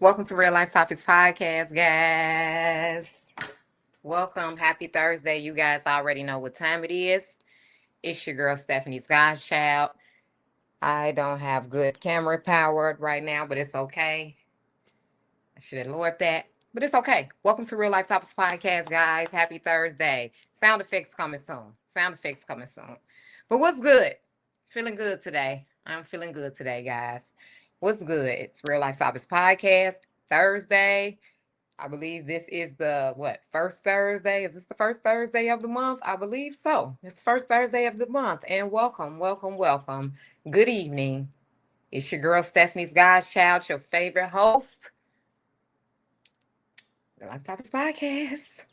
Welcome to Real Life Topics Podcast, guys. Welcome. Happy Thursday. You guys already know what time it is. It's your girl, Stephanie's Godschild. I don't have good camera power right now, but it's okay. I should have lowered that, but it's okay. Welcome to Real Life Topics Podcast, guys. Happy Thursday. Sound effects coming soon. Sound effects coming soon. But what's good? Feeling good today. I'm feeling good today, guys. What's good? It's Real Life Topics Podcast, Thursday. I believe this is the first Thursday? Is this the first Thursday of the month? I believe so. It's the first Thursday of the month. And welcome, welcome, welcome. Good evening. It's your girl Stephanie's Godchild, your favorite host. The Life Topics Podcast.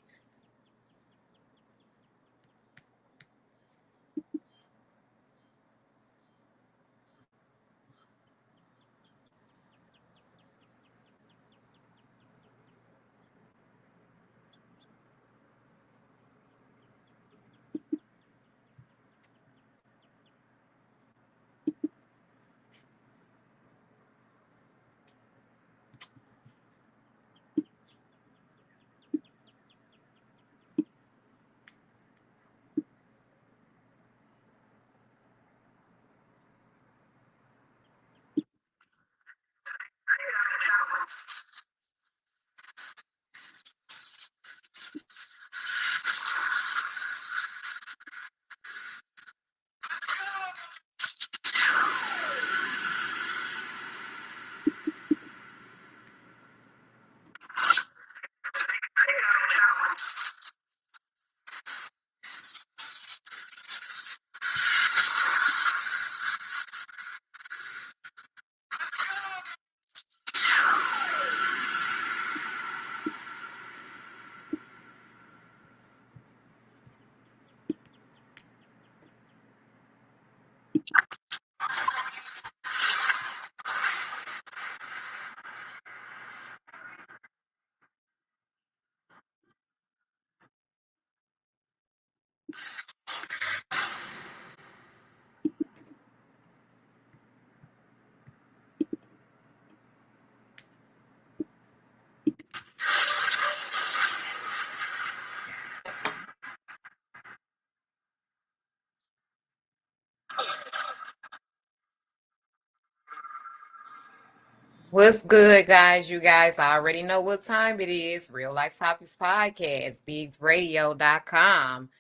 What's good, guys? You guys already know what time it is. Real Life Topics Podcast, bigsradio.com.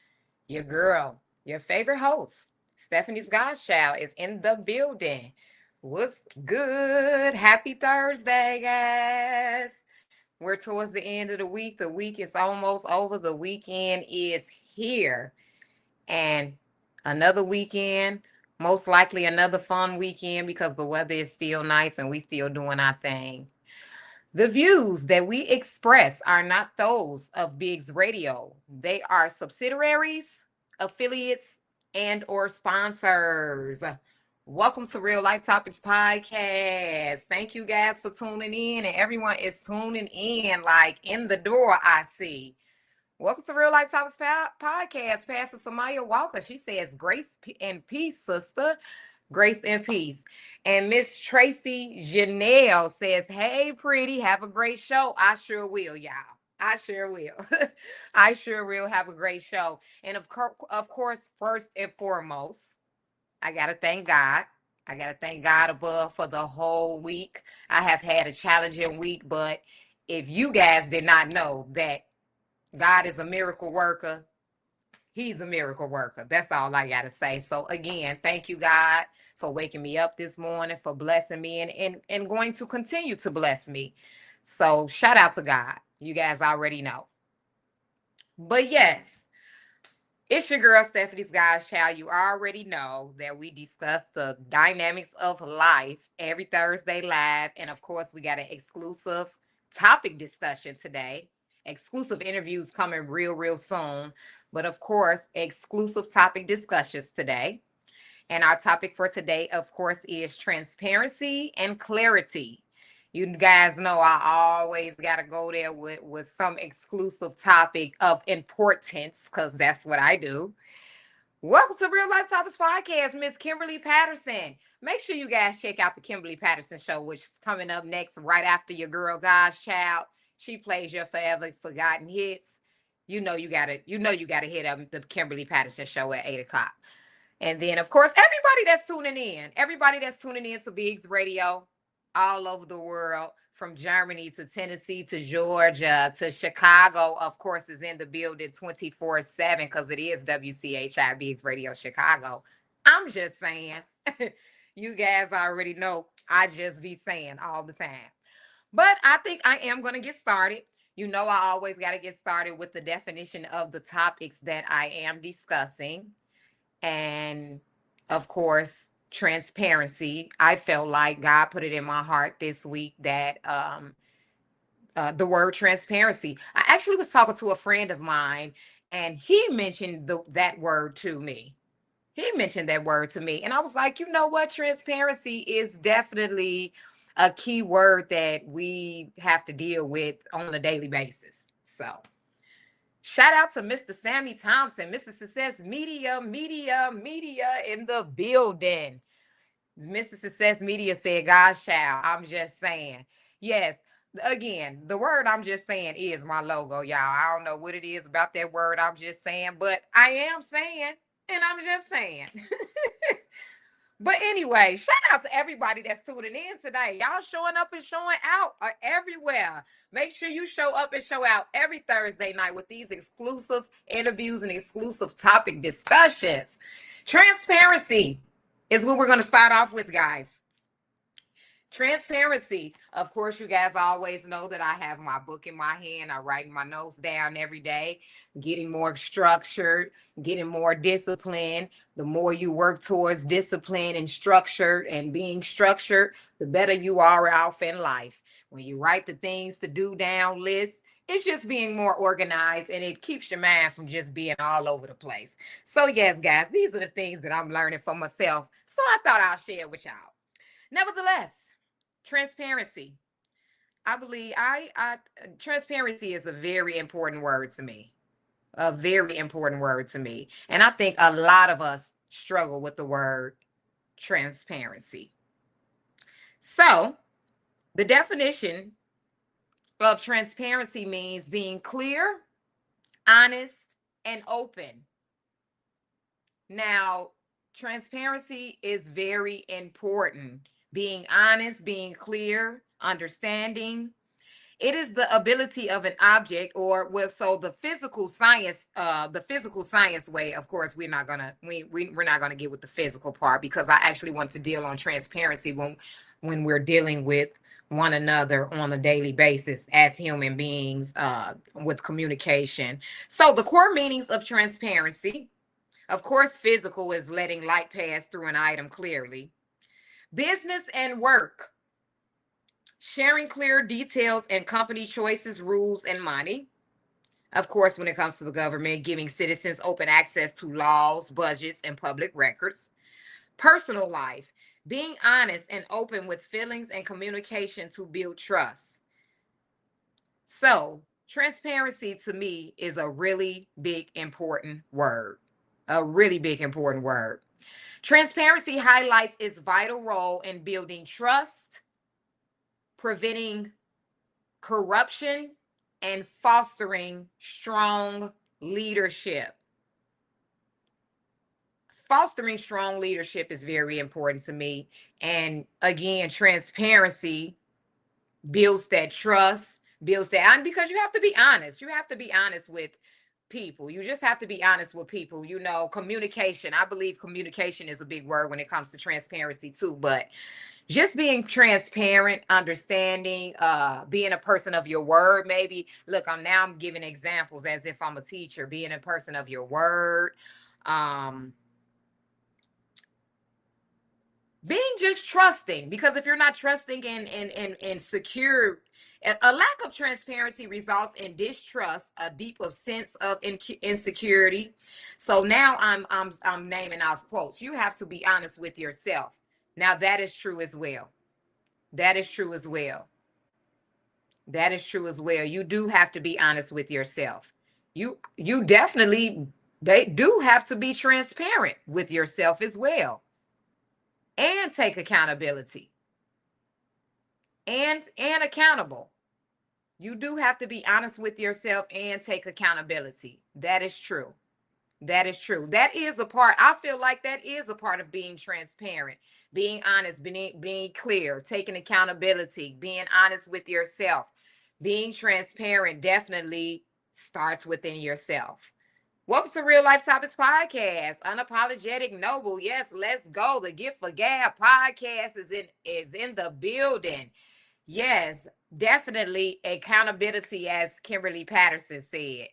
Your girl, your favorite host, Stephanie's Godchild, is in the building. What's good? Happy Thursday, guys. We're towards the end of the week. The week is almost over. The weekend is here. And another weekend, most likely another fun weekend because the weather is still nice and we still doing our thing. The views that we express are not those of Biggs Radio. They are subsidiaries, affiliates, and or sponsors. Welcome to Real Life Topics Podcast. Thank you guys for tuning in, and everyone is tuning in like in the door, I see. Welcome to Real Life Topics Podcast. Pastor Samaya Walker. She says, "Grace and peace, sister. Grace and peace." And Miss Tracy Janelle says, "Hey, pretty. Have a great show." I sure will, y'all. I sure will. I sure will have a great show. And of course, first and foremost, I gotta thank God. I gotta thank God above for the whole week. I have had a challenging week, but if you guys did not know that God is a miracle worker. He's a miracle worker. That's all I got to say. So, again, thank you, God, for waking me up this morning, for blessing me, and going to continue to bless me. So, shout out to God. You guys already know. But yes, it's your girl, Stephanie's God's Child. You already know that we discuss the dynamics of life every Thursday live. And of course, we got an exclusive topic discussion today. Exclusive interviews coming real, real soon. But of course, exclusive topic discussions today. And our topic for today, of course, is transparency and clarity. You guys know I always got to go there with some exclusive topic of importance because that's what I do. Welcome to Real Life Topics Podcast, Miss Kimberly Patterson. Make sure you guys check out the Kimberly Patterson Show, which is coming up next, right after your girl Godschild. She plays your forever forgotten hits. You gotta hit up the Kimberly Patterson Show at 8 o'clock. And then, of course, everybody that's tuning in to Biggs Radio all over the world, from Germany to Tennessee to Georgia to Chicago, of course, is in the building 24/7 because it is WCHI Biggs Radio Chicago. I'm just saying. You guys already know I just be saying all the time. But I think I am going to get started. You know, I always got to get started with the definition of the topics that I am discussing. And of course, transparency. I felt like God put it in my heart this week that the word transparency. I actually was talking to a friend of mine, and he mentioned that word to me. He mentioned that word to me, and I was like, you know what? Transparency is definitely a key word that we have to deal with on a daily basis. So, shout out to Mr. Sammy Thompson, Mr. Success Media in the building. Mr. Success Media said, "God shall." I'm just saying. Yes. Again, the word I'm just saying is my logo, y'all. I don't know what it is about that word I'm just saying, but I am saying, and I'm just saying. But anyway, shout out to everybody that's tuning in today. Y'all showing up and showing out everywhere. Make sure you show up and show out every Thursday night with these exclusive interviews and exclusive topic discussions. Transparency is what we're going to start off with, guys. Transparency. Of course, you guys always know that I have my book in my hand. I write my notes down every day, getting more structured, getting more disciplined. The more you work towards discipline and structured and being structured, the better you are off in life. When you write the things to do down list, it's just being more organized, and it keeps your mind from just being all over the place. So, yes, guys, these are the things that I'm learning for myself. So I thought I'll share with y'all. Nevertheless, transparency. I believe I transparency is a very important word to me. A very important word to me. And I think a lot of us struggle with the word transparency. So, the definition of transparency means being clear, honest, and open. Now, transparency is very important. Being honest, being clear, understanding. It is the ability of an object, or well, so the physical science way. Of course, we're not gonna get with the physical part, because I actually want to deal on transparency when we're dealing with one another on a daily basis as human beings, with communication. So the core meanings of transparency. Of course, physical is letting light pass through an item clearly. Business and work, sharing clear details and company choices, rules, and money. Of course, when it comes to the government, giving citizens open access to laws, budgets, and public records. Personal life, being honest and open with feelings and communication to build trust. So, transparency to me is a really big, important word. A really big, important word. Transparency highlights its vital role in building trust, preventing corruption, and fostering strong leadership. Fostering strong leadership is very important to me. And again, transparency builds that trust, builds that, and because you have to be honest. You have to be honest with people. You just have to be honest with people. You know, communication. I believe communication is a big word when it comes to transparency too, but just being transparent, understanding, being a person of your word. Maybe look, I'm giving examples as if I'm a teacher. Being a person of your word, um being just trusting, because if you're not trusting and secure, a lack of transparency results in distrust, a deeper sense of insecurity. So now I'm naming off quotes. You have to be honest with yourself. Now that is true as well. That is true as well. That is true as well. You do have to be honest with yourself. You definitely They do have to be transparent with yourself as well and take accountability and accountable. You do have to be honest with yourself and take accountability. That is true. That is true. That is a part. I feel like that is a part of being transparent, being honest, being clear, taking accountability, being honest with yourself. Being transparent definitely starts within yourself. Welcome to Real Life Topics Podcast. Unapologetic Noble. Yes, let's go. The Gift for Gab podcast is in the building. Yes, definitely accountability, as Kimberly Patterson said.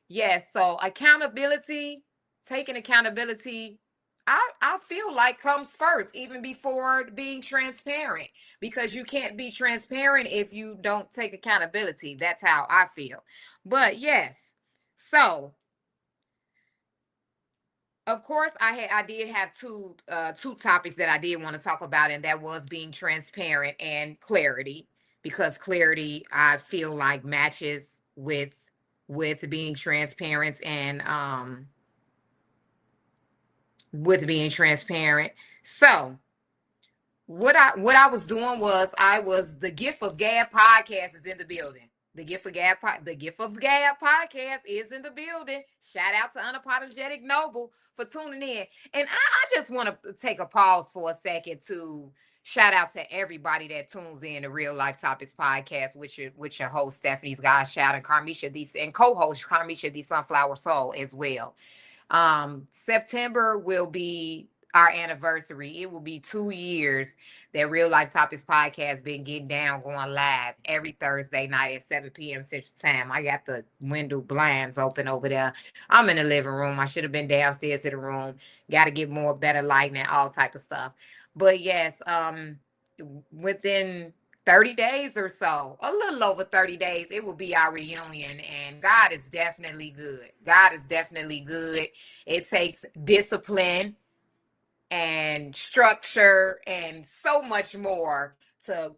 Yes, so accountability, taking accountability, I feel like comes first, even before being transparent, because you can't be transparent if you don't take accountability. That's how I feel. But yes, so of course I did have two topics that I did want to talk about, and that was being transparent and clarity, because clarity I feel like matches with being transparent and with being transparent. So what I was doing was I was the Gift of Gab podcast is in the building. The Gift of Gab podcast is in the building. Shout out to Unapologetic Noble for tuning in. And I just want to take a pause for a second to shout out to everybody that tunes in to Real Life Topics podcast with your host Stephanie's Godschild and Carmisha and co-host Carmisha the Sunflower Soul as well. September will be our anniversary. It will be 2 years that Real Life Topics podcast been getting down, going live every Thursday night at 7 p.m. Central Time. I got the window blinds open over there. I'm in the living room. I should have been downstairs in the room. Got to get more better lighting and all type of stuff. But yes, within 30 days or so, a little over 30 days, it will be our reunion. And God is definitely good. God is definitely good. It takes discipline and structure and so much more to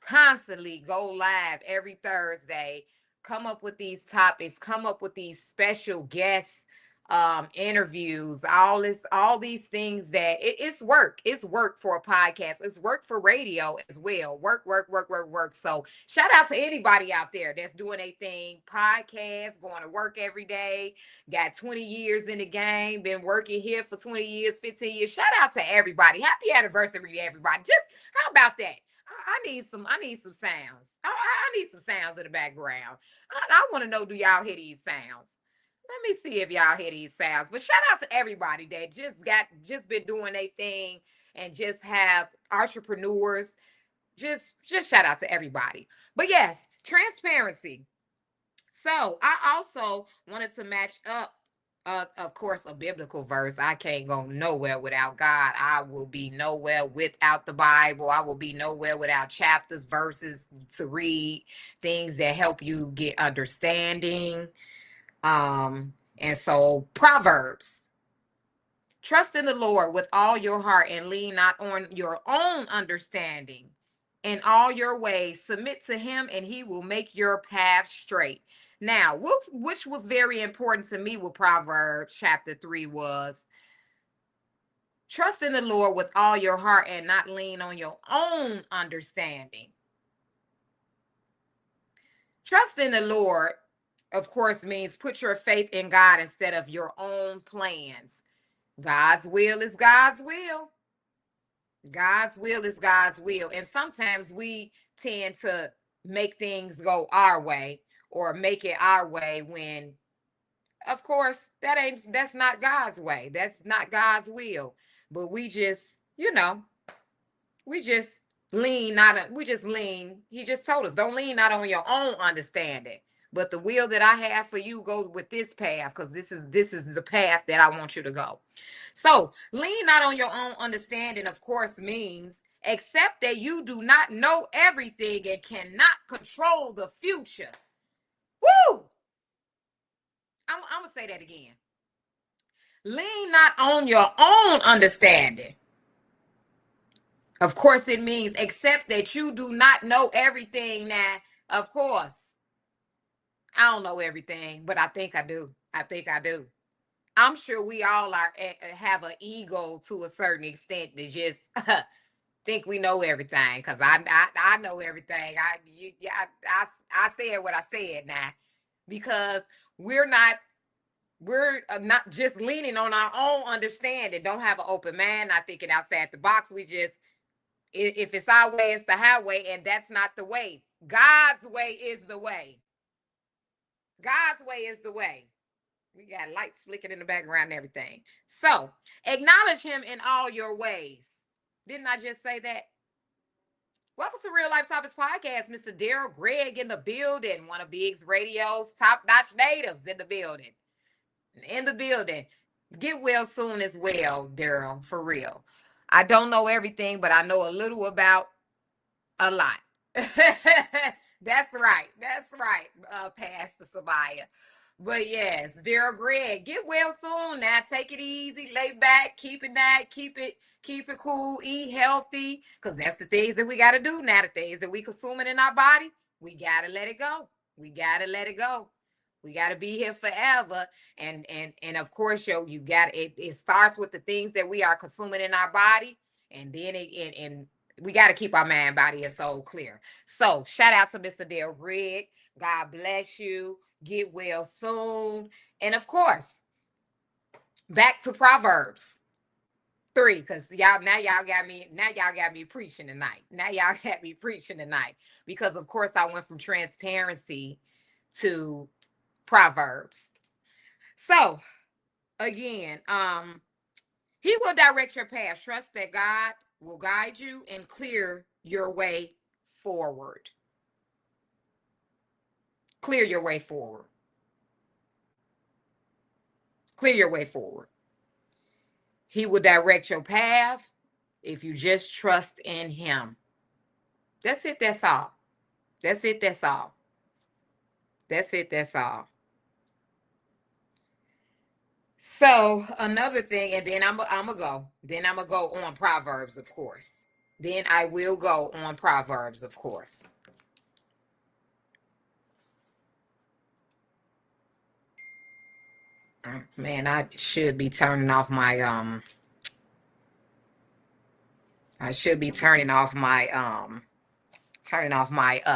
constantly go live every Thursday, come up with these topics, come up with these special guests, interviews, all these things that it's work. It's work for a podcast. It's work for radio as well. Work, work, work, work, work. So shout out to anybody out there that's doing a thing, podcast, going to work every day, got 20 years in the game, been working here for 20 years, 15 years. Shout out to everybody. Happy anniversary to everybody. Just how about that? I need some sounds. I need some sounds in the background. I want to know, do y'all hear these sounds? Let me see if y'all hear these sounds. But shout out to everybody that just been doing a thing and just have entrepreneurs. Just shout out to everybody. But yes, transparency. So I also wanted to match up, of course, a biblical verse. I can't go nowhere without God. I will be nowhere without the Bible. I will be nowhere without chapters, verses to read, things that help you get understanding. And so Proverbs. Trust in the Lord with all your heart and lean not on your own understanding. In all your ways, submit to him and he will make your path straight. Now, which was very important to me with Proverbs chapter 3 was trust in the Lord with all your heart and not lean on your own understanding. Trust in the Lord, of course, means put your faith in God instead of your own plans. God's will is God's will. God's will is God's will. And sometimes we tend to make things go our way or make it our way when, of course, that's not God's way. That's not God's will. But we just, we just we just lean. He just told us, don't lean not on your own understanding. But the will that I have for you, go with this path, because this is the path that I want you to go. So lean not on your own understanding, of course, means accept that you do not know everything and cannot control the future. Woo! I'm gonna say that again. Lean not on your own understanding. Of course, it means accept that you do not know everything. Now, of course, I don't know everything, but I think I do. I think I do. I'm sure we all are have an ego to a certain extent to just think we know everything. Because I know everything. I said what I said now, because we're not we're not just leaning on our own understanding. Don't have an open mind, not thinking outside the box. We just, if it's our way, it's the highway, and that's not the way. God's way is the way. God's way is the way. We got lights flicking in the background and everything. So acknowledge him in all your ways. Didn't I just say that? Welcome to Real Life Topics Podcast. Mr. Daryl Gregg in the building. One of Biggs Radio's top-notch natives in the building. In the building. Get well soon as well, Daryl, for real. I don't know everything, but I know a little about a lot. That's right. That's right, Pastor Sabaya. But yes, Daryl Gregg, get well soon. Now take it easy, lay back, keep it nice, keep it cool, eat healthy, because that's the things that we got to do now. The things that we consuming in our body, we got to let it go. We got to let it go. We got to be here forever. And of course, you got it starts with the things that we are consuming in our body, and then and we got to keep our mind, body, and soul clear. So shout out to Mr. Dale Rigg. God bless you. Get well soon. And of course, back to Proverbs 3, because y'all got me preaching tonight. Now y'all got me preaching tonight. Because of course I went from transparency to Proverbs. So again, he will direct your path. Trust that God will guide you and clear your way forward. Clear your way forward. Clear your way forward. He will direct your path if you just trust in him. That's it. That's all. That's it. That's all. That's it. That's all. So another thing, and then I'm gonna go. Then I'm gonna go on Proverbs, of course. Then I will go on Proverbs, of course. Man, I should be turning off my I should be turning off my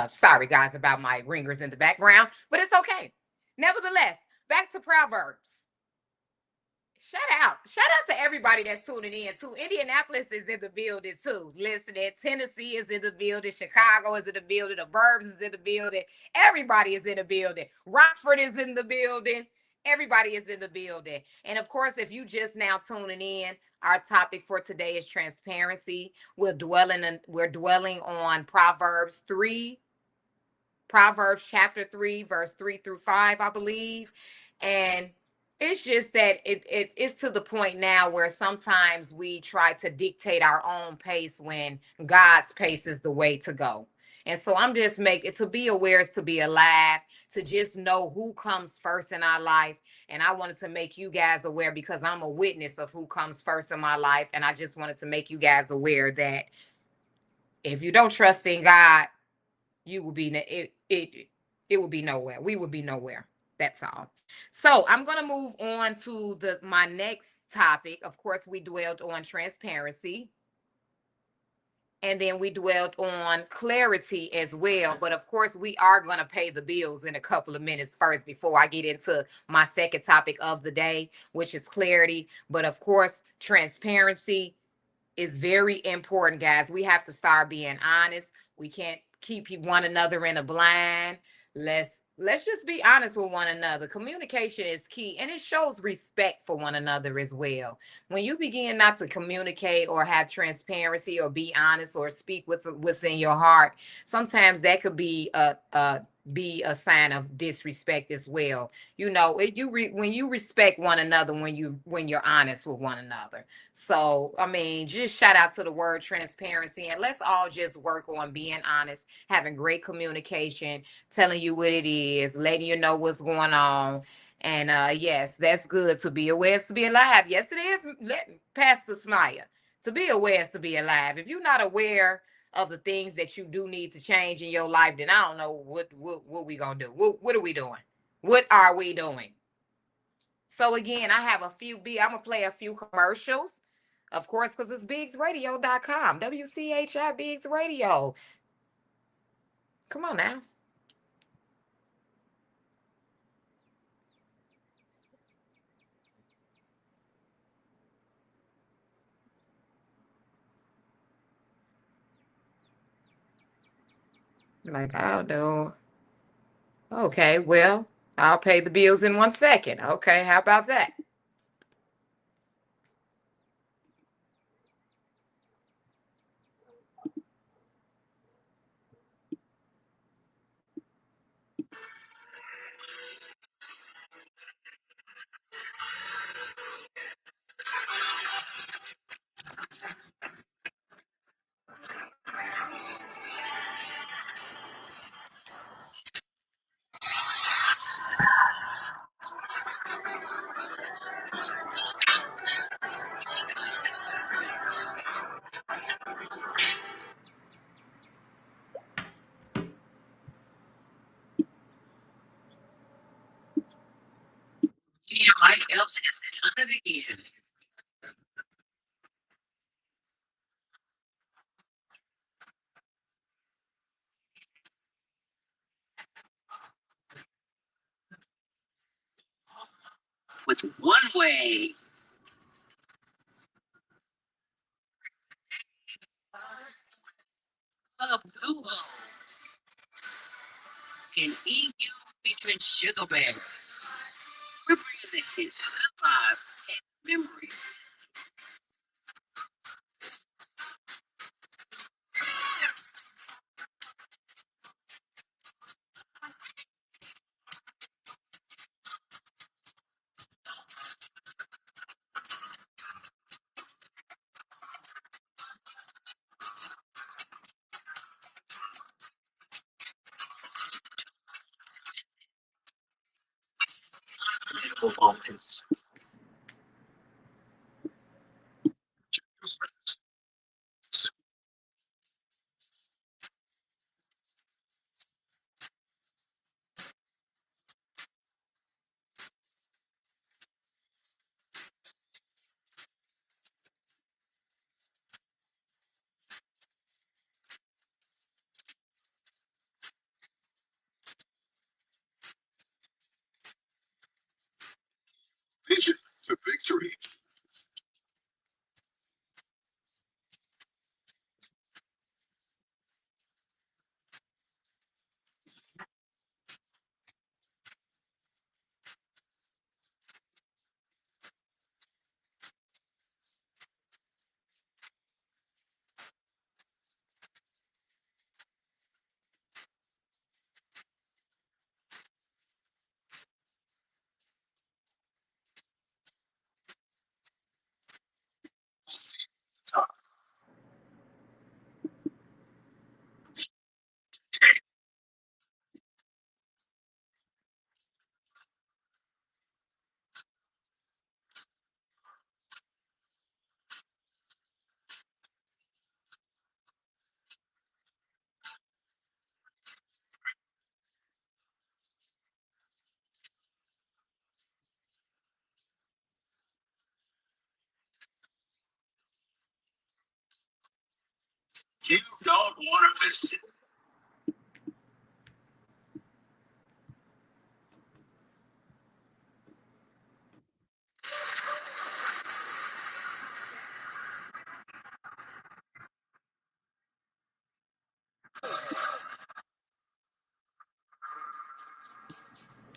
sorry guys about my ringers in the background, but it's okay. Nevertheless, back to Proverbs. Shout out to everybody that's tuning in too. Indianapolis is in the building too. Listening. Tennessee is in the building. Chicago is in the building. The Burbs is in the building. Everybody is in the building. Rockford is in the building. Everybody is in the building. And of course, if you just now tuning in, our topic for today is transparency. We're dwelling on Proverbs chapter 3, verse 3 through 5, I believe. And it's just that it's to the point now where sometimes we try to dictate our own pace when God's pace is the way to go. And so I'm just making, to be aware is to be alive, to just know who comes first in our life. And I wanted to make you guys aware because I'm a witness of who comes first in my life. And I just wanted to make you guys aware that if you don't trust in God, you will be it will be nowhere. We will be nowhere. That's all. So I'm gonna move on to my next topic. Of course, we dwelled on transparency, and then we dwelled on clarity as well. But of course, we are gonna pay the bills in a couple of minutes first before I get into my second topic of the day, which is clarity. But of course, transparency is very important, guys. We have to start being honest. We can't keep one another in a blind. Let's just be honest with one another. Communication is key, and it shows respect for one another as well. When you begin not to communicate or have transparency or be honest or speak what's in your heart, sometimes that could be a sign of disrespect as well. You know, when you respect one another, when you're honest with one another. So, I mean, just shout out to the word transparency, and let's all just work on being honest, having great communication, telling you what it is, letting you know what's going on. And yes, that's good. To be aware is to be alive. Yes, it is. Pastor Smaya. To be aware is to be alive. If you're not aware of the things that you do need to change in your life, then I don't know what we gonna do. What are we doing? What are we doing? So again, I have a few I'm gonna play a few commercials, of course, because it's bigsradio.com. WCHI Bigs Radio. Come on now. Like, I'll do. Okay, well, I'll pay the bills in 1 second. Okay, how about that? Yeah, Mike else has done it again. With one way. A Blue and EU featuring Sugar Bear. We're bringing the hits to the lives and memories. Beautiful moments. Vision to victory. You don't want to miss it.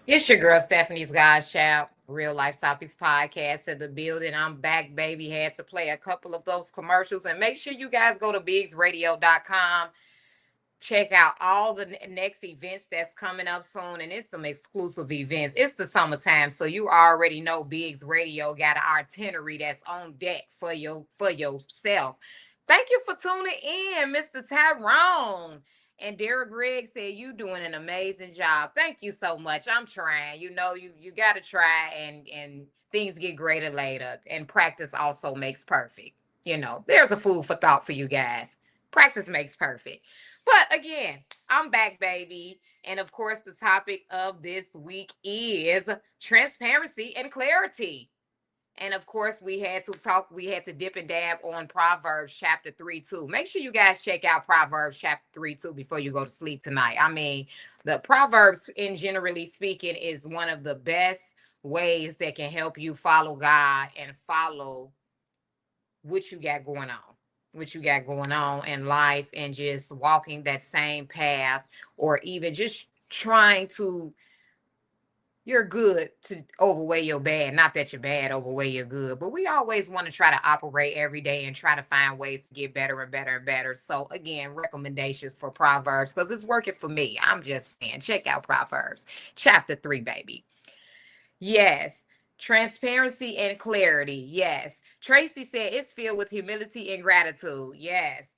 It's your girl Stephanie's Godschild, Real Life Topics Podcast in the building. I'm back, baby. Had to play a couple of those commercials. And make sure you guys go to bigsradio.com. Check out all the next events that's coming up soon, and it's some exclusive events. It's the summertime, so you already know Biggs Radio got an itinerary that's on deck for yourself. Thank you for tuning in, Mr. Tyrone. And Derek Gregg said you doing an amazing job. Thank you so much. I'm trying. You know, you gotta try, and things get greater later. And practice also makes perfect. You know, there's a food for thought for you guys. Practice makes perfect. But again, I'm back, baby. And of course, the topic of this week is transparency and clarity. And of course, we had to dip and dab on Proverbs chapter 3 too. Make sure you guys check out Proverbs chapter 3 too before you go to sleep tonight. I mean, the Proverbs, in generally speaking, is one of the best ways that can help you follow God and follow what you got going on. What you got going on in life, and just walking that same path, or even just trying to, you're good to overweigh your bad. Not that you're bad, overweigh your good. But we always want to try to operate every day and try to find ways to get better and better and better. So again, recommendations for Proverbs, because it's working for me. I'm just saying, check out Proverbs chapter 3, baby. Yes. Transparency and clarity. Yes. Tracy said it's filled with humility and gratitude. Yes.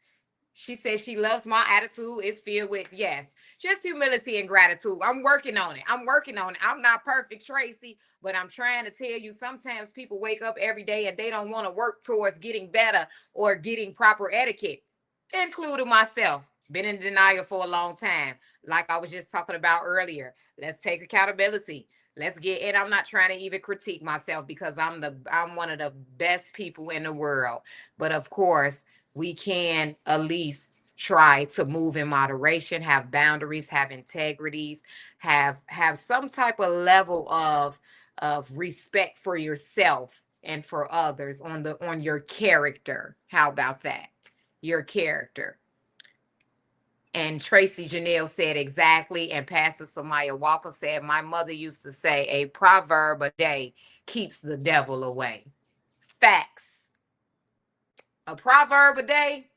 She says she loves my attitude. It's filled with, yes, just humility and gratitude. I'm working on it. I'm working on it. I'm not perfect, Tracy, but I'm trying to tell you, sometimes people wake up every day and they don't want to work towards getting better or getting proper etiquette, including myself. Been in denial for a long time. Like I was just talking about earlier. Let's take accountability. Let's get, and I'm not trying to even critique myself, because I'm one of the best people in the world. But of course, we can at least try to move in moderation, have boundaries, have integrities, have some type of level of respect for yourself and for others, on your character. How about that? Your character. And Tracy Janelle said exactly. And Pastor Samaya Walker said, my mother used to say, a proverb a day keeps the devil away. Facts. A proverb a day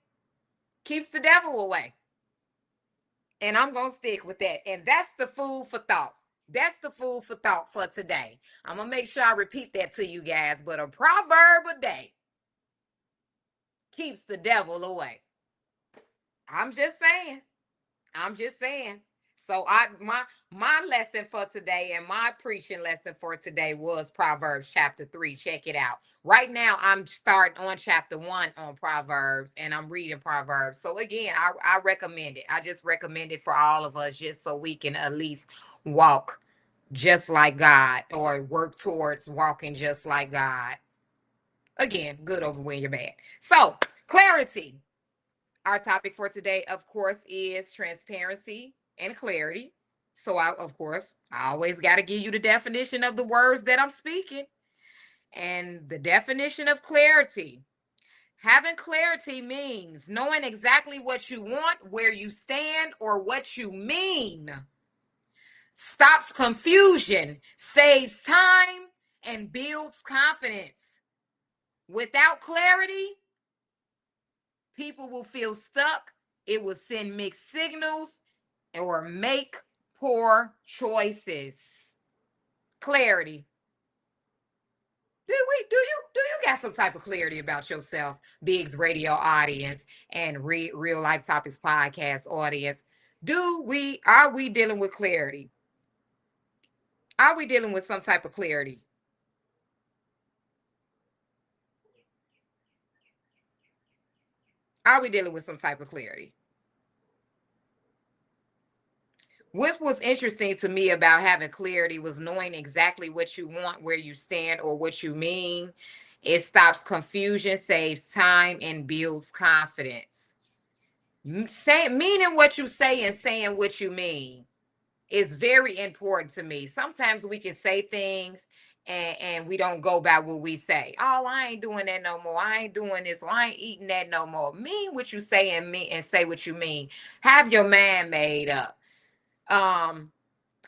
keeps the devil away. And I'm going to stick with that. And that's the food for thought. That's the food for thought for today. I'm going to make sure I repeat that to you guys. But a proverb a day keeps the devil away. I'm just saying. I'm just saying. So my lesson for today, and my preaching lesson for today, was Proverbs chapter 3. Check it out. Right now I'm starting on chapter 1 on Proverbs, and I'm reading Proverbs. So again, I recommend it. I just recommend it for all of us, just so we can at least walk just like God, or work towards walking just like God. Again, good over when you're bad. So, clarity. Our topic for today, of course, is transparency and clarity. So, I always got to give you the definition of the words that I'm speaking. And the definition of clarity: having clarity means knowing exactly what you want, where you stand, or what you mean. Stops confusion, saves time, and builds confidence. Without clarity, people will feel stuck. It will send mixed signals or make poor choices. Clarity. Do you got some type of clarity about yourself, Biggs Radio audience and Real Life Topics podcast audience? Are we dealing with clarity? Are we dealing with some type of clarity? Are we dealing with some type of clarity? What was interesting to me about having clarity was knowing exactly what you want, where you stand, or what you mean. It stops confusion, saves time, and builds confidence. Meaning what you say and saying what you mean is very important to me. Sometimes we can say things, and we don't go by what we say. Oh, I ain't doing that no more. I ain't doing this. Or I ain't eating that no more. Mean what you say, and say what you mean. Have your mind made up. Um,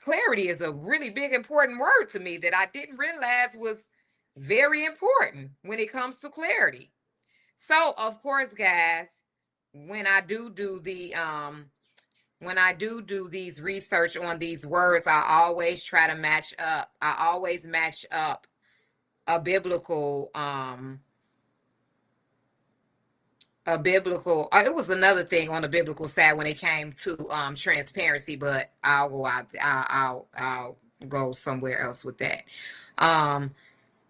Clarity is a really big, important word to me that I didn't realize was very important when it comes to clarity. So, of course, guys, when I do the when I do these research on these words, I always try to match up. I always match up a biblical it was another thing on the biblical side when it came to transparency, but I'll go somewhere else with that. um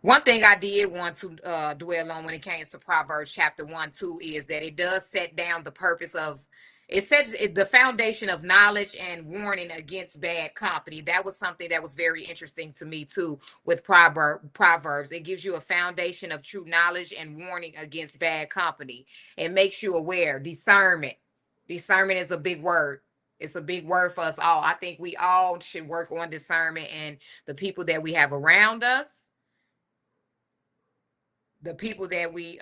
One thing I did want to dwell on when it came to Proverbs chapter 1, 2 is that it does set down the purpose of, it sets the foundation of knowledge and warning against bad company. That was something that was very interesting to me too with Proverbs. It gives you a foundation of true knowledge and warning against bad company. It makes you aware. Discernment. Discernment is a big word. It's a big word for us all. I think we all should work on discernment and the people that we have around us, the people that we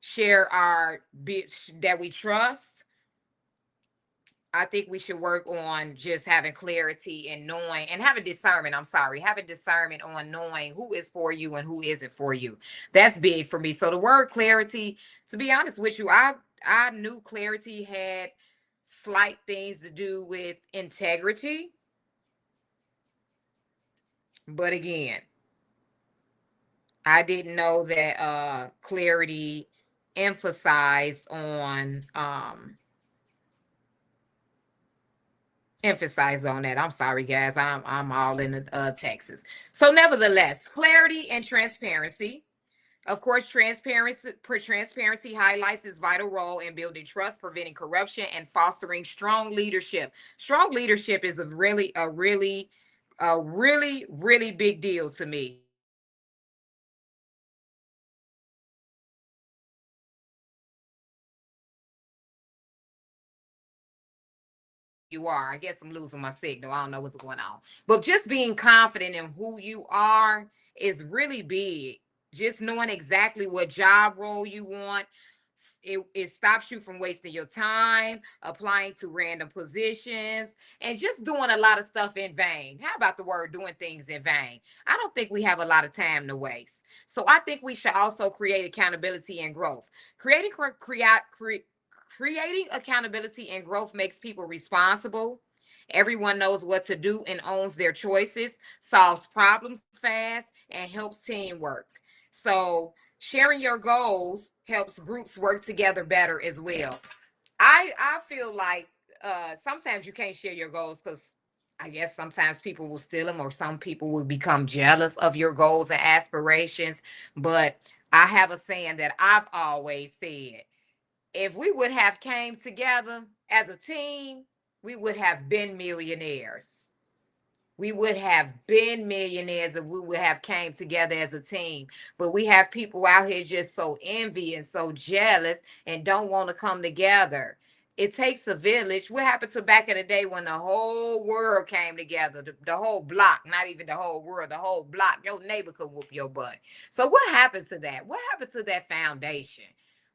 share our that we trust. I think we should work on just having clarity and knowing and having discernment. I'm sorry, having discernment on knowing who is for you and who isn't for you. That's big for me. So the word clarity, to be honest with you, I knew clarity had slight things to do with integrity, but again, I didn't know that clarity emphasized on emphasize on that. I'm sorry, guys. I'm all in Texas. So, nevertheless, clarity and transparency. Of course, transparency highlights its vital role in building trust, preventing corruption, and fostering strong leadership. Strong leadership is a really big deal to me. You are. I guess I'm losing my signal. I don't know what's going on. But just being confident in who you are is really big. Just knowing exactly what job role you want. It stops you from wasting your time, applying to random positions, and just doing a lot of stuff in vain. How about the word doing things in vain? I don't think we have a lot of time to waste. So I think we should also create accountability and growth. Creating Creating accountability and growth makes people responsible. Everyone knows what to do and owns their choices, solves problems fast, and helps teamwork. So, sharing your goals helps groups work together better as well. I feel like sometimes you can't share your goals because I guess sometimes people will steal them or some people will become jealous of your goals and aspirations. But I have a saying that I've always said, if we would have came together as a team, we would have been millionaires. We would have been millionaires if we would have came together as a team. But we have people out here just so envy and so jealous and don't want to come together. It takes a village. What happened to back in the day when the whole world came together, the whole block, not even the whole world, the whole block, your neighbor could whoop your butt. So what happened to that? What happened to that foundation?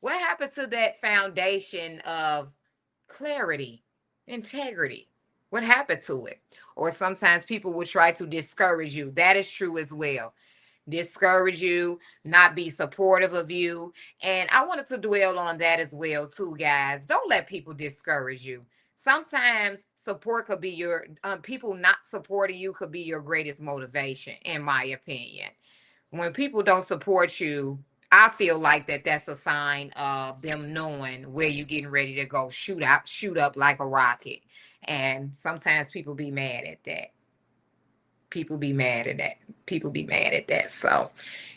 What happened to that foundation of clarity, integrity? What happened to it? Or sometimes people will try to discourage you. That is true as well. Discourage you, not be supportive of you. And I wanted to dwell on that as well, too, guys. Don't let people discourage you. Sometimes support could be your people not supporting you could be your greatest motivation, in my opinion. When people don't support you, I feel like that's a sign of them knowing where you're getting ready to go. Shoot up like a rocket. And sometimes people be mad at that. People be mad at that. People be mad at that. So,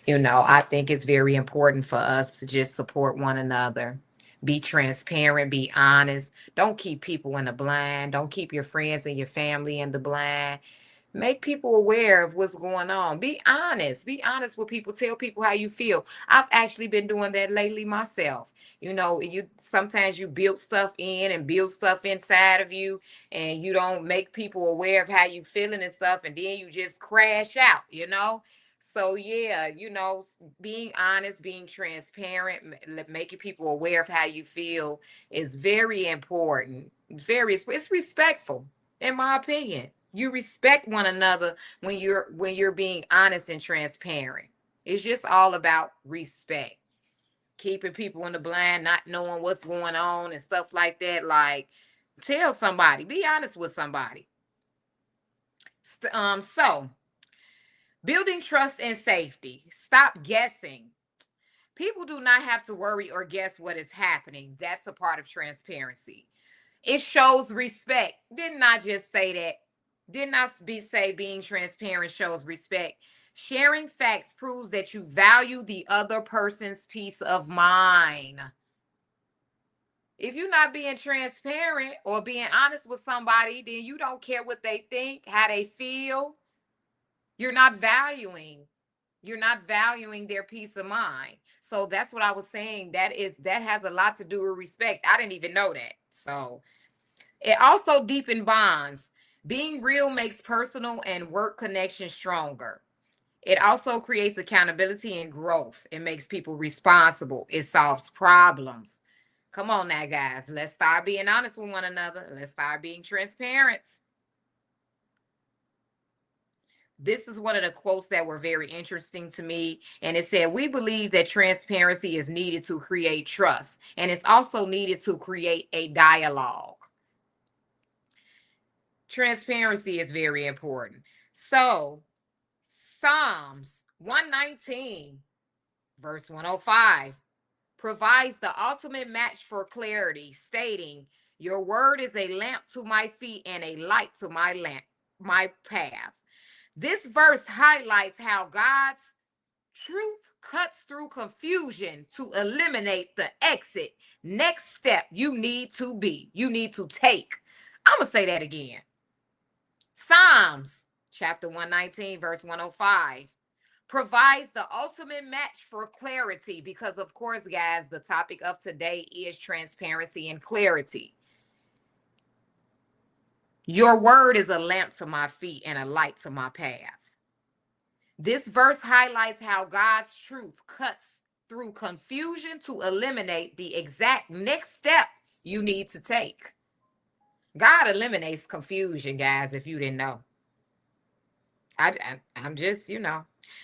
I think it's very important for us to just support one another. Be transparent, be honest. Don't keep people in the blind. Don't keep your friends and your family in the blind. Make people aware of what's going on. Be honest. Be honest with people. Tell people how you feel. I've actually been doing that lately myself. You sometimes you build stuff in and build stuff inside of you, and you don't make people aware of how you feeling and stuff, and then you just crash out. So yeah, being honest, being transparent, making people aware of how you feel is very important. It's respectful, in my opinion. You respect one another when you're being honest and transparent. It's just all about respect. Keeping people in the blind, not knowing what's going on and stuff like that. Like, tell somebody, be honest with somebody. So building trust and safety. Stop guessing. People do not have to worry or guess what is happening. That's a part of transparency. It shows respect. Didn't I just say that? Didn't I say being transparent shows respect? Sharing facts proves that you value the other person's peace of mind. If you're not being transparent or being honest with somebody, then you don't care what they think, how they feel. You're not valuing. You're not valuing their peace of mind. So that's what I was saying. That has a lot to do with respect. I didn't even know that. So it also deepens bonds. Being real makes personal and work connections stronger. It also creates accountability and growth. It makes people responsible. It solves problems. Come on now, guys. Let's start being honest with one another. Let's start being transparent. This is one of the quotes that were very interesting to me. And it said, we believe that transparency is needed to create trust, and it's also needed to create a dialogue. Transparency is very important. So, Psalms 119, verse 105, provides the ultimate match for clarity, stating, your word is a lamp to my feet and a light to my path. This verse highlights how God's truth cuts through confusion to eliminate the exit. Next step you need to take. I'm going to say that again. Psalms chapter 119, verse 105 provides the ultimate match for clarity because, of course, guys, the topic of today is transparency and clarity. Your word is a lamp to my feet and a light to my path. This verse highlights how God's truth cuts through confusion to eliminate the exact next step you need to take. God eliminates confusion, guys, if you didn't know. I'm just,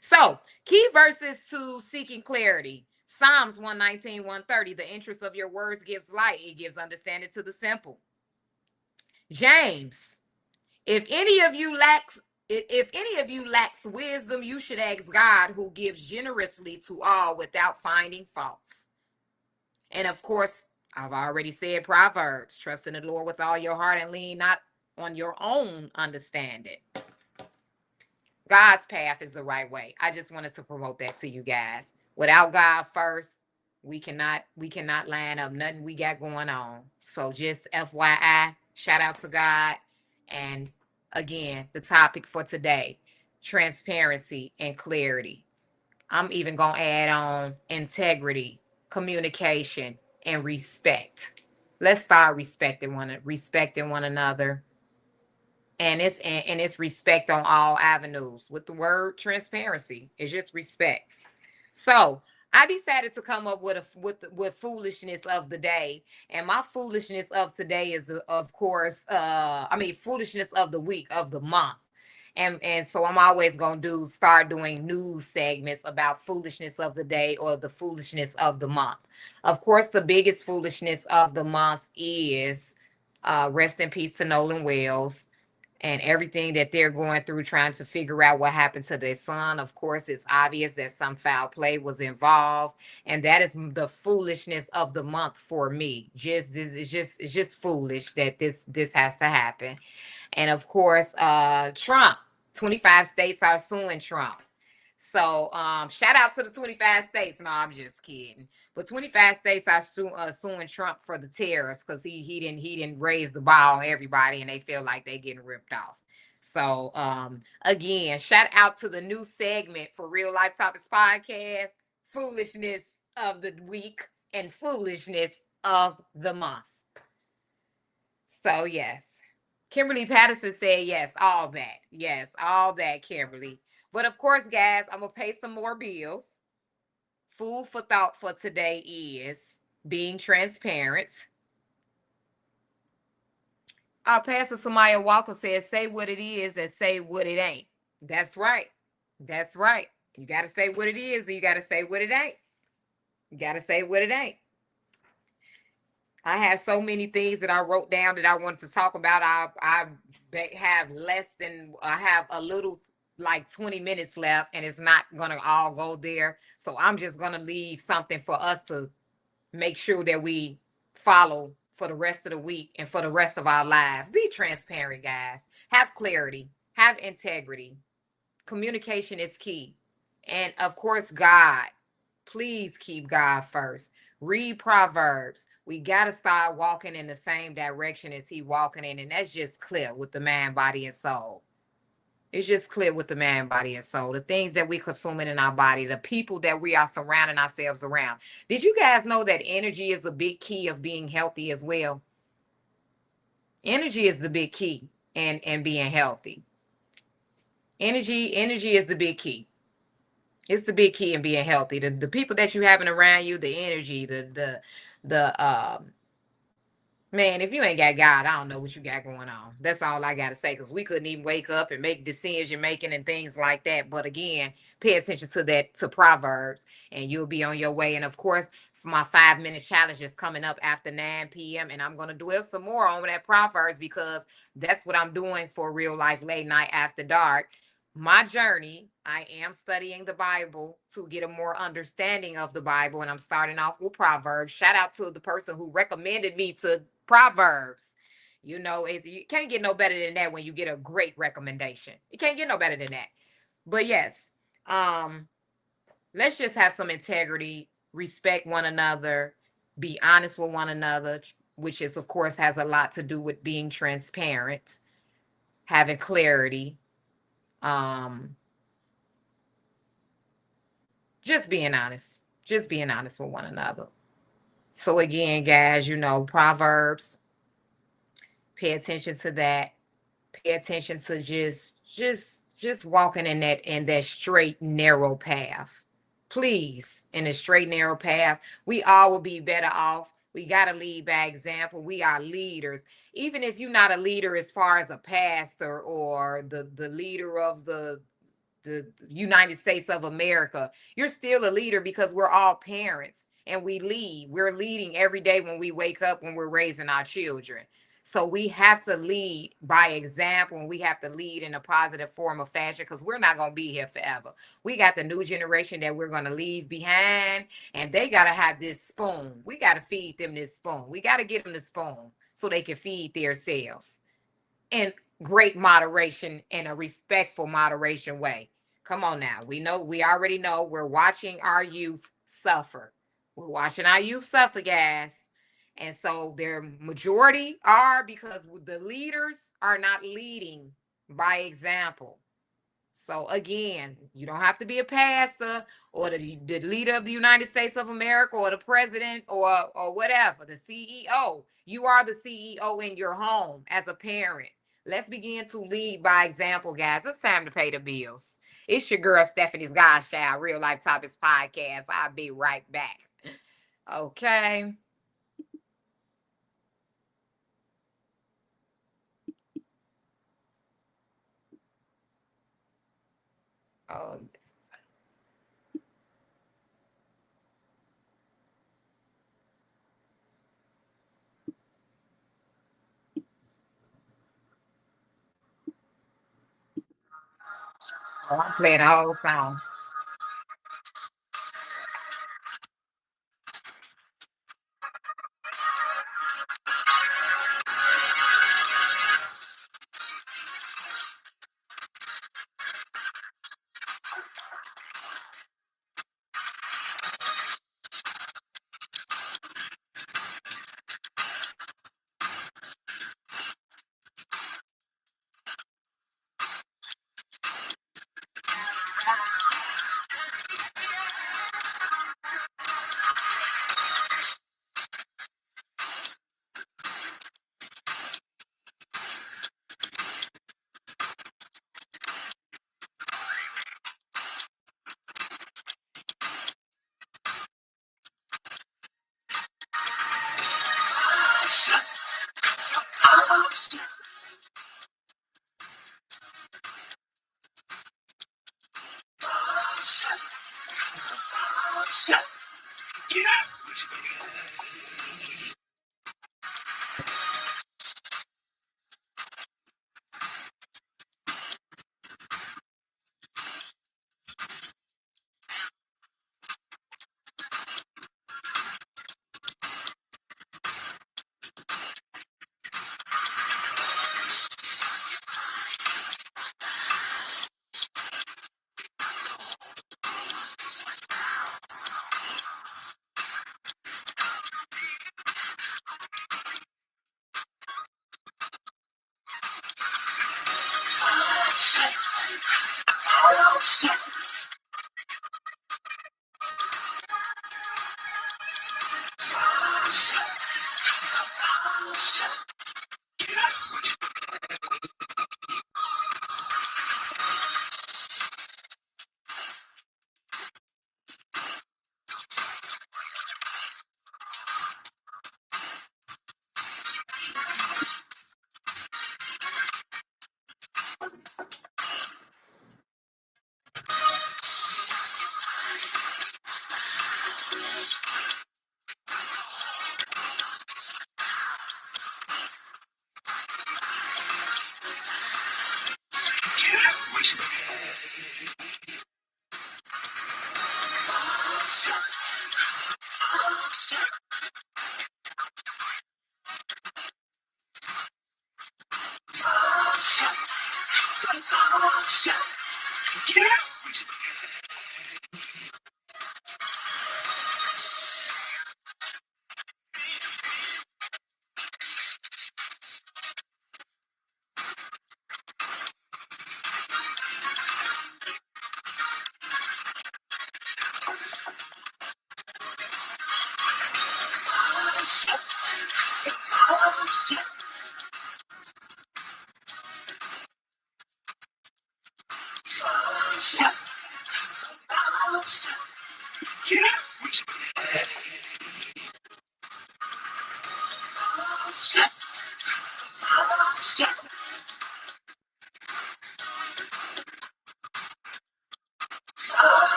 So, key verses to seeking clarity. Psalms 119, 130. The interest of your words gives light. It gives understanding to the simple. James, if any of you lacks wisdom, you should ask God, who gives generously to all without finding faults. And of course, I've already said Proverbs, trust in the Lord with all your heart and lean not on your own understanding. God's path is the right way. I just wanted to promote that to you guys. Without God first, we cannot line up nothing we got going on. So just FYI, shout out to God. And again, the topic for today, transparency and clarity. I'm even going to add on integrity, communication, and respect. Let's start respecting one another, and it's respect on all avenues. With the word transparency, it's just respect. So I decided to come up with foolishness of the day, and my foolishness of today is, of course, foolishness of the week, of the month. And so I'm always gonna start doing news segments about foolishness of the day or the foolishness of the month. Of course, the biggest foolishness of the month is rest in peace to Nolan Wells and everything that they're going through trying to figure out what happened to their son. Of course, it's obvious that some foul play was involved, and that is the foolishness of the month for me. It's just foolish that this has to happen. And of course, Trump, 25 states are suing Trump. So shout out to the 25 states. No, I'm just kidding. But 25 states are suing Trump for the tariffs because he didn't raise the bar on everybody, and they feel like they getting ripped off. So again, shout out to the new segment for Real Life Topics Podcast, foolishness of the week and foolishness of the month. So yes. Kimberly Patterson said yes, all that. Yes, all that, Kimberly. But of course, guys, I'm going to pay some more bills. Food for thought for today is being transparent. Our Pastor Samaya Walker says, say what it is and say what it ain't. That's right. That's right. You got to say what it is and you got to say what it ain't. You got to say what it ain't. I have so many things that I wrote down that I wanted to talk about. I have a little like 20 minutes left, and it's not gonna all go there. So I'm just gonna leave something for us to make sure that we follow for the rest of the week and for the rest of our lives. Be transparent, guys. Have clarity. Have integrity. Communication is key. And of course, God. Please keep God first. Read Proverbs. We got to start walking in the same direction as He walking in. And that's just clear with the mind, body, and soul. It's just clear with the mind, body, and soul. The things that we consuming in our body, the people that we are surrounding ourselves around. Did you guys know that energy is a big key of being healthy as well? Energy is the big key and being healthy. Energy is the big key. It's the big key in being healthy. The people that you having around you, the energy, the man, if you ain't got God, I don't know what you got going on. That's all I got to say, because we couldn't even wake up and make decision making and things like that. But again, pay attention to that, to Proverbs, and you'll be on your way. And of course, for my 5 minute challenge is coming up after 9 p.m. And I'm going to dwell some more on that Proverbs, because that's what I'm doing for Real Life Late Night After Dark. My journey, I am studying the Bible to get a more understanding of the Bible, and I'm starting off with Proverbs. Shout out to the person who recommended me to Proverbs. You know, you can't get no better than that when you get a great recommendation. You can't get no better than that. But yes, um, let's just have some integrity, respect one another, be honest with one another, which is, of course, has a lot to do with being transparent, having clarity, um, just being honest with one another. So again, guys, you know, Proverbs, pay attention to that. Pay attention to just walking in that straight narrow path. Please, in a straight narrow path. We all will be better off. We got to lead by example. We are leaders. Even if you're not a leader as far as a pastor or the leader of the United States of America, you're still a leader, because we're all parents and we lead. We're leading every day when we wake up, when we're raising our children. So we have to lead by example, and we have to lead in a positive form of fashion, because we're not going to be here forever. We got the new generation that we're going to leave behind, and they got to have this spoon. We got to feed them this spoon. We got to get them the spoon so they can feed themselves in great moderation, in a respectful moderation way. Come on now. We already know we're watching our youth suffer. We're watching our youth suffer, guys. And so their majority are, because the leaders are not leading by example. So again, you don't have to be a pastor or the leader of the United States of America or the president or whatever, the CEO. You are the CEO in your home as a parent. Let's begin to lead by example, guys. It's time to pay the bills. It's your girl Stephanie's Godschild, Real Life Topics Podcast. I'll be right back. Okay. Oh, I'm playing the whole song.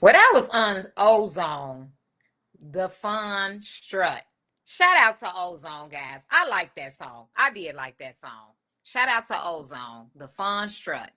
Well, that was on Ozone, the Fun Strut. Shout out to Ozone, guys. I like that song. I did like that song. Shout out to Ozone, the Fun Strut.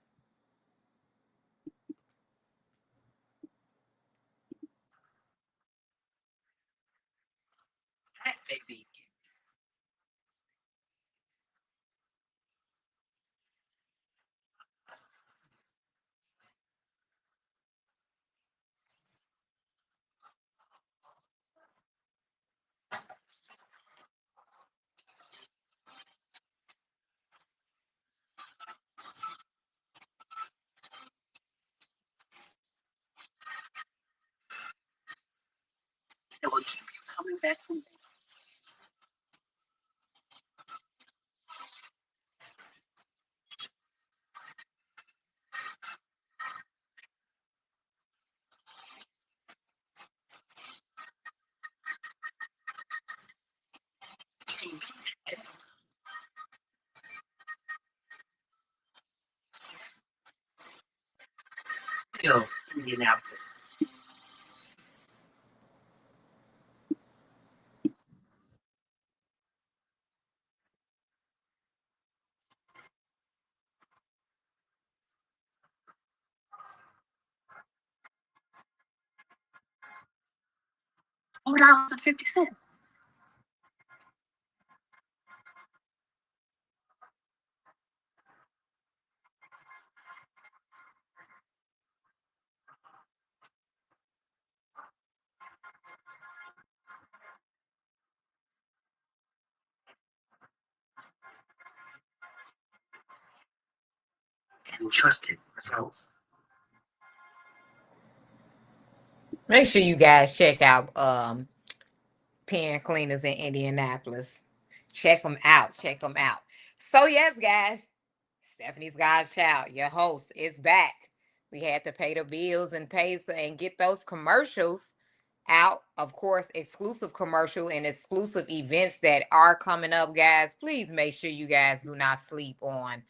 Make sure you guys check out Pen Cleaners in Indianapolis. Check them out. Check them out. So, yes, guys, Stephanie's Godschild, your host, is back. We had to pay the bills and and get those commercials out. Of course, exclusive commercial and exclusive events that are coming up, guys. Please make sure you guys do not sleep on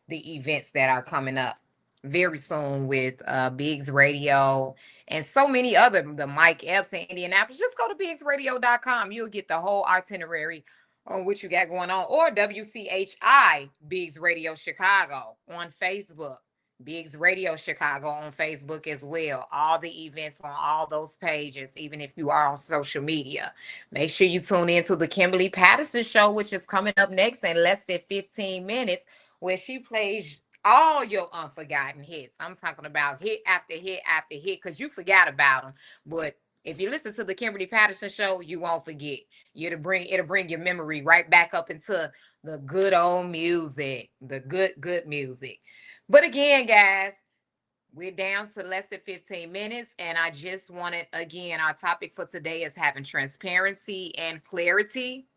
the events that are coming up very soon with Biggs Radio and so many other, the Mike Epps in Indianapolis. Just go to biggsradio.com. You'll get the whole itinerary on what you got going on, or WCHI Biggs Radio Chicago on Facebook. Biggs Radio Chicago on Facebook as well. All the events on all those pages, even if you are on social media. Make sure you tune in to the Kimberly Patterson Show, which is coming up next in less than 15 minutes, where she plays all your unforgotten hits. I'm talking about hit after hit after hit, because you forgot about them, but If you listen to the Kimberly Patterson show, you won't forget. It'll bring your memory right back up into the good old music, the good music. But again, guys, we're down to less than 15 minutes, and I just wanted, again, our topic for today is having transparency and clarity,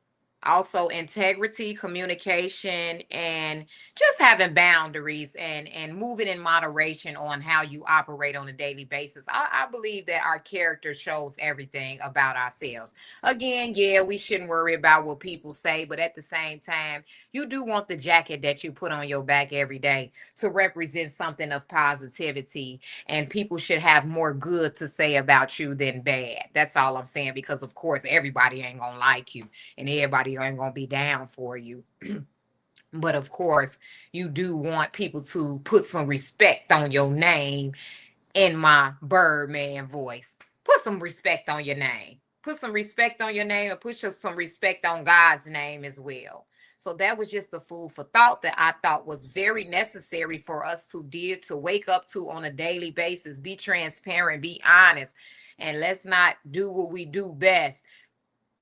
also integrity, communication, and just having boundaries and moving in moderation on how you operate on a daily basis. I believe that our character shows everything about ourselves. Again, yeah, we shouldn't worry about what people say, but at the same time, you do want the jacket that you put on your back every day to represent something of positivity, and people should have more good to say about you than bad. That's all I'm saying, because of course everybody ain't gonna like you and everybody ain't gonna be down for you. But of course, you do want people to put some respect on your name, in my Birdman voice. Put some respect on your name. Put some respect on your name, and put some respect on God's name as well. So that was just the food for thought that I thought was very necessary for us to wake up to on a daily basis. Be transparent, be honest, and let's not do what we do best: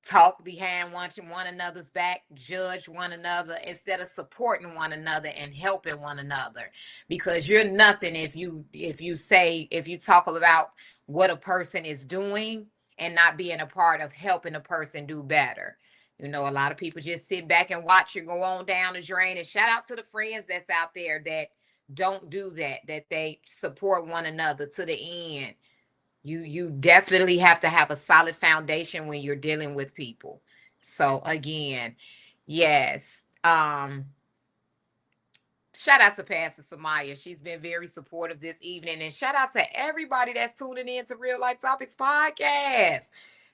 talk behind one another's back, judge one another instead of supporting one another and helping one another. Because you're nothing if you talk about what a person is doing and not being a part of helping a person do better. You know, a lot of people just sit back and watch you go on down the drain. And shout out to the friends that's out there that don't do that, that they support one another to the end. You definitely have to have a solid foundation when you're dealing with people. So again, yes. Shout out to Pastor Samaya. She's been very supportive this evening. And shout out to everybody that's tuning in to Real Life Topics Podcast.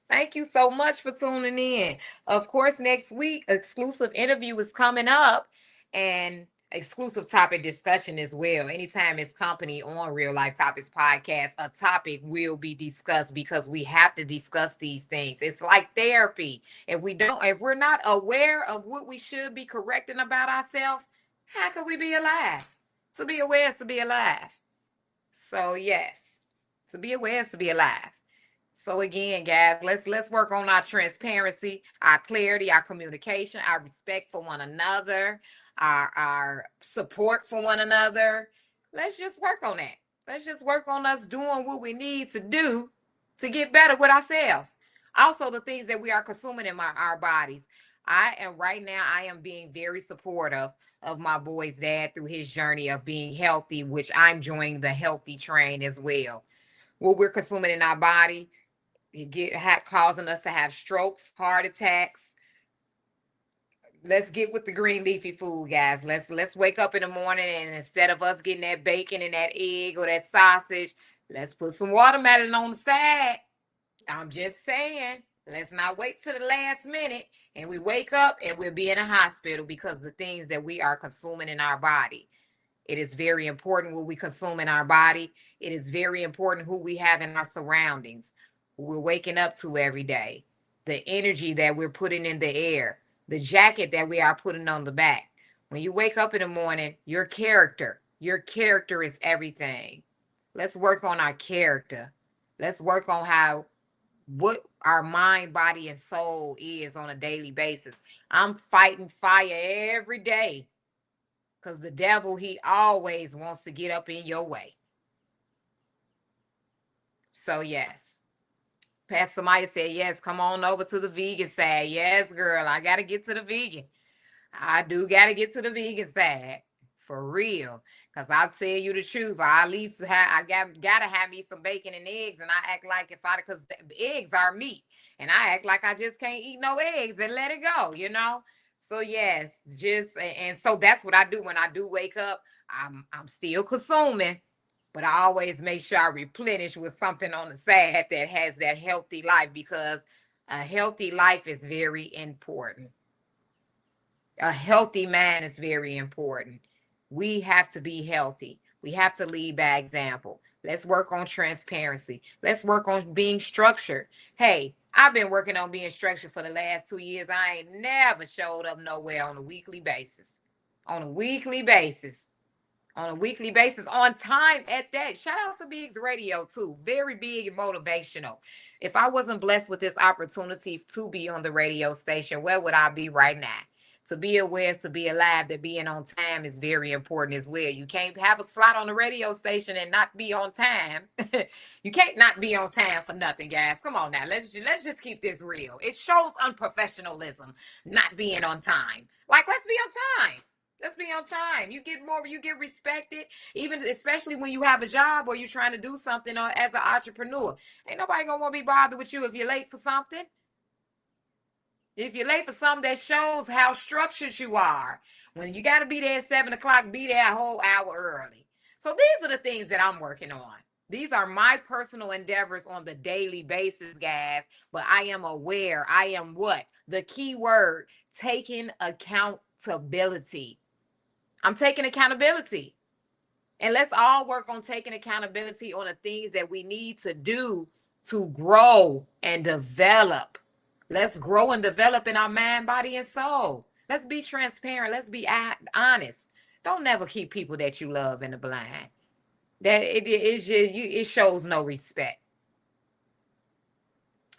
Thank you so much for tuning in. Of course, next week, exclusive interview is coming up, and exclusive topic discussion as well. Anytime it's company on Real Life Topics Podcast, a topic will be discussed because we have to discuss these things. It's like therapy. If we're not aware of what we should be correcting about ourselves, how could we be alive? To be aware is to be alive. So yes, to be aware is to be alive. So again, guys, let's work on our transparency, our clarity, our communication, our respect for one another, our support for one another. Let's just work on that. Let's just work on us doing what we need to do to get better with ourselves. Also, the things that we are consuming in our bodies. I am being very supportive of my boy's dad through his journey of being healthy, which I'm joining the healthy train as well. What we're consuming in our body, causing us to have strokes, heart attacks. Let's get with the green leafy food, guys. Let's wake up in the morning, and instead of us getting that bacon and that egg or that sausage, let's put some watermelon on the side. I'm just saying, let's not wait till the last minute and we wake up and we'll be in a hospital because of the things that we are consuming in our body. It is very important what we consume in our body. It is very important who we have in our surroundings, who we're waking up to every day, the energy that we're putting in the air, the jacket that we are putting on the back. When you wake up in the morning, your character is everything. Let's work on our character. Let's work on what our mind, body, and soul is on a daily basis. I'm fighting fire every day because the devil, he always wants to get up in your way. So, yes. Pastor Maya said, yes, come on over to the vegan side. Yes, girl, I got to get to the vegan. I do got to get to the vegan side. For real. Because I'll tell you the truth. I at least gotta have me some bacon and eggs. And I act like because eggs are meat. And I act like I just can't eat no eggs and let it go, you know? So yes, and so that's what I do when I do wake up. I'm still consuming, but I always make sure I replenish with something on the side that has that healthy life, because a healthy life is very important. A healthy man is very important. We have to be healthy. We have to lead by example. Let's work on transparency. Let's work on being structured. Hey, I've been working on being structured for the last 2 years. I ain't never showed up nowhere on a weekly basis. On a weekly basis. on a weekly basis, on time at that. Shout out to Biggs Radio too. Very big and motivational. If I wasn't blessed with this opportunity to be on the radio station, where would I be right now? To be aware, to be alive, that being on time is very important as well. You can't have a slot on the radio station and not be on time. You can't not be on time for nothing, guys. Come on now. Let's just keep this real. It shows unprofessionalism not being on time. Like, let's be on time. Let's be on time. You get more, you get respected, even especially when you have a job or you're trying to do something as an entrepreneur. Ain't nobody gonna want to be bothered with you if you're late for something. If you're late for something, that shows how structured you are. When you got to be there at 7 o'clock, be there a whole hour early. So these are the things that I'm working on. These are my personal endeavors on the daily basis, guys. But I am aware. I am what? The key word, taking accountability. I'm taking accountability. And let's all work on taking accountability on the things that we need to do to grow and develop. Let's grow and develop in our mind, body, and soul. Let's be transparent. Let's be honest. Don't never keep people that you love in the blind. That it shows no respect.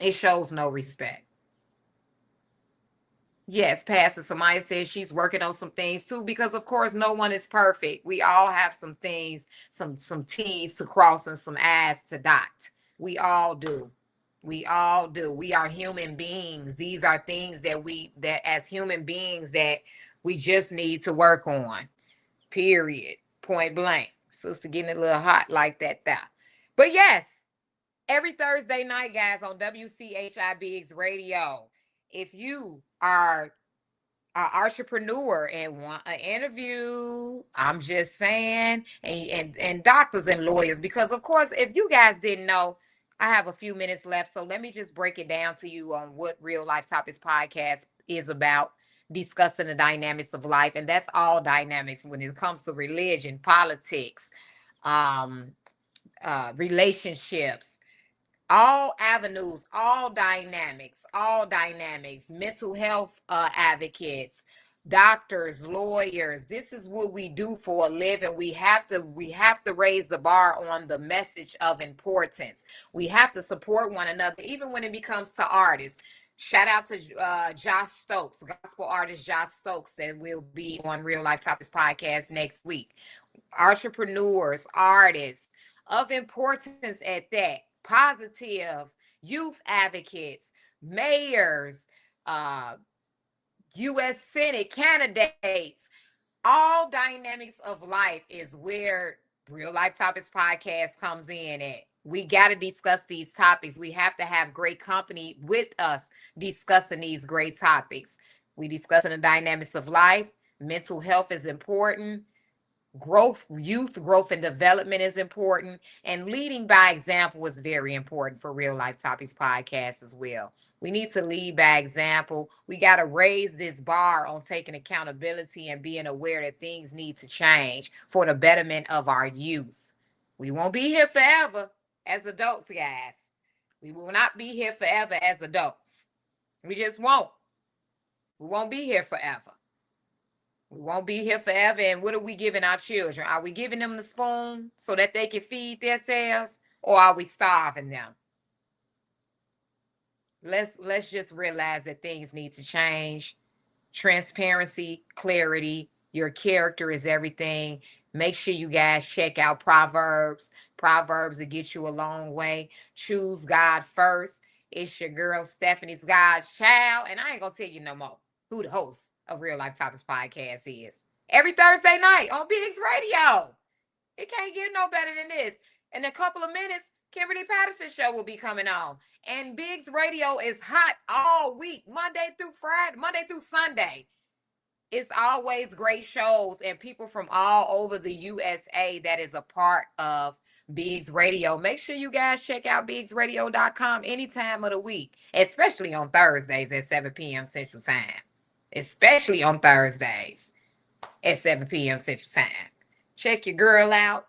It shows no respect. Yes, Pastor Samaya says she's working on some things too, because of course no one is perfect. We all have some things, some T's to cross and some I's to dot. We all do. We all do. We are human beings. These are things that as human beings that we just need to work on. Period. Point blank. Sister getting a little hot like that there. But yes, every Thursday night, guys, on WCHI Biggs Radio. If you are an entrepreneur and want an interview, I'm just saying, and doctors and lawyers, because of course, if you guys didn't know, I have a few minutes left, so let me just break it down to you on what Real Life Topics podcast is about, discussing the dynamics of life, and that's all dynamics when it comes to religion, politics, um, relationships, all avenues, all dynamics, mental health advocates, doctors, lawyers. This is what we do for a living. We have to raise the bar on the message of importance. We have to support one another, even when it becomes to artists. Shout out to Josh Stokes, gospel artist Josh Stokes, that will be on Real Life Topics podcast next week. Entrepreneurs, artists of importance at that, positive, youth advocates, mayors, uh, U.S. Senate candidates, all dynamics of life is where Real Life Topics podcast comes in at. We got to discuss these topics. We have to have great company with us discussing these great topics. We discussing the dynamics of life. Mental health is important. Youth growth and development is important, and leading by example is very important for Real Life Topics podcast as well. We need to lead by example. We got to raise this bar on taking accountability and being aware that things need to change for the betterment of our youth. We won't be here forever as adults, guys. We will not be here forever as adults. We just won't. We won't be here forever. We won't be here forever. And what are we giving our children? Are we giving them the spoon so that they can feed themselves, or are we starving them? Let's just realize that things need to change. Transparency, clarity, your character is everything. Make sure you guys check out Proverbs. Proverbs will get you a long way. Choose God first. It's your girl Stephanie's Godschild, and I ain't gonna tell you no more who the host of Real Life Topics podcast is. Every Thursday night on Biggs Radio. It can't get no better than this. In a couple of minutes, Kimberly Patterson show will be coming on. And Biggs Radio is hot all week, Monday through Friday, Monday through Sunday. It's always great shows and people from all over the USA that is a part of Biggs Radio. Make sure you guys check out BiggsRadio.com any time of the week, especially on Thursdays at 7 p.m. Central Time. Especially on Thursdays at 7 p.m. Central Time. Check your girl out.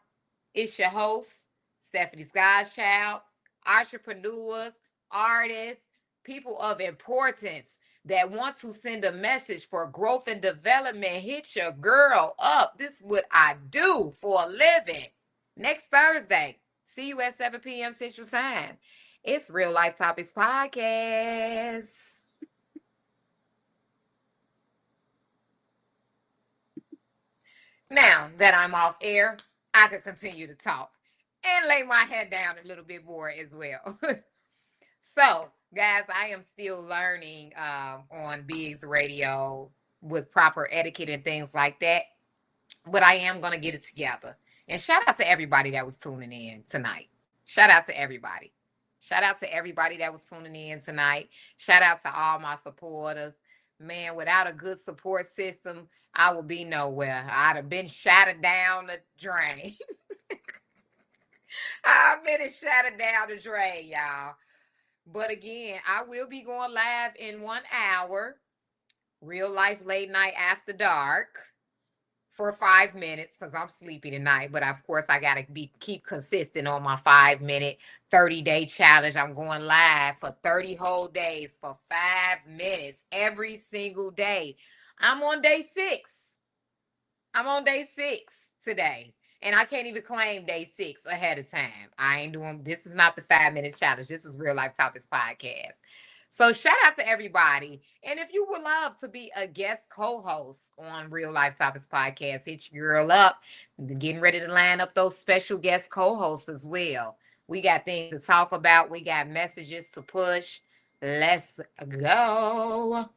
It's your host, Stephanie Godschild. Entrepreneurs, artists, people of importance. that want to send a message for growth and development, hit your girl up. This is what I do for a living. Next Thursday, see you at 7 p.m. Central Time. It's Real Life Topics Podcast. Now that I'm off air, I can continue to talk and lay my head down a little bit more as well. So, guys, I am still learning on Biggs Radio with proper etiquette and things like that, but I am going to get it together. And shout out to everybody that was tuning in tonight. Shout out to everybody. Shout out to everybody that was tuning in tonight. Shout out to all my supporters. Man, without a good support system, I would be nowhere. I'd have been shattered down the drain. I've been shattered down the drain, y'all. But again, I will be going live in 1 hour, real life late night after dark, for 5 minutes because I'm sleepy tonight. But of course, I gotta keep consistent on my 5 minute, 30-day challenge. I'm going live for 30 whole days for 5 minutes every single day. I'm on day 6. I'm on day 6 today. And I can't even claim day 6 ahead of time. I ain't doing this is not the 5 minute challenge. This is Real Life Topics Podcast. So shout out to everybody. And if you would love to be a guest co-host on Real Life Topics Podcast, hit your girl up. Getting ready to line up those special guest co-hosts as well. We got things to talk about. We got messages to push. Let's go.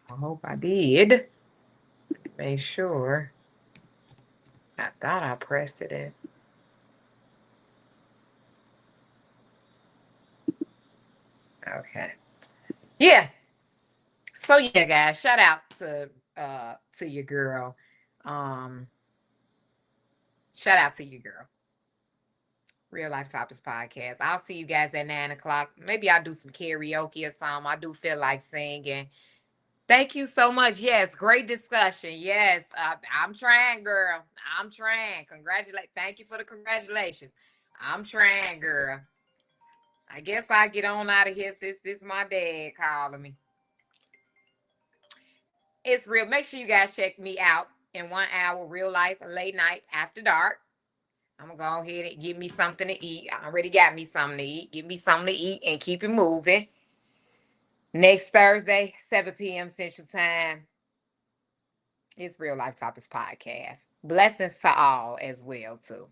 I hope I did. Make sure. I thought I pressed it in. Okay. Yeah. So yeah, guys, shout out to your girl. Um Shout out to your girl. Real Life Topics Podcast. I'll see you guys at 9 o'clock. Maybe I'll do some karaoke or something. I do feel like singing. Thank you so much. Yes, great discussion. Yes, I'm trying, girl. I'm trying. Congratulate. Thank you for the congratulations. I'm trying, girl. I guess I'll get on out of here since this is my dad calling me. It's real. Make sure you guys check me out in 1 hour, real life, late night, after dark. I'm gonna go ahead and give me something to eat. I already got me something to eat. Give me something to eat and keep it moving. Next Thursday, 7 p.m. Central Time. It's Real Life Topics Podcast. Blessings to all as well, too.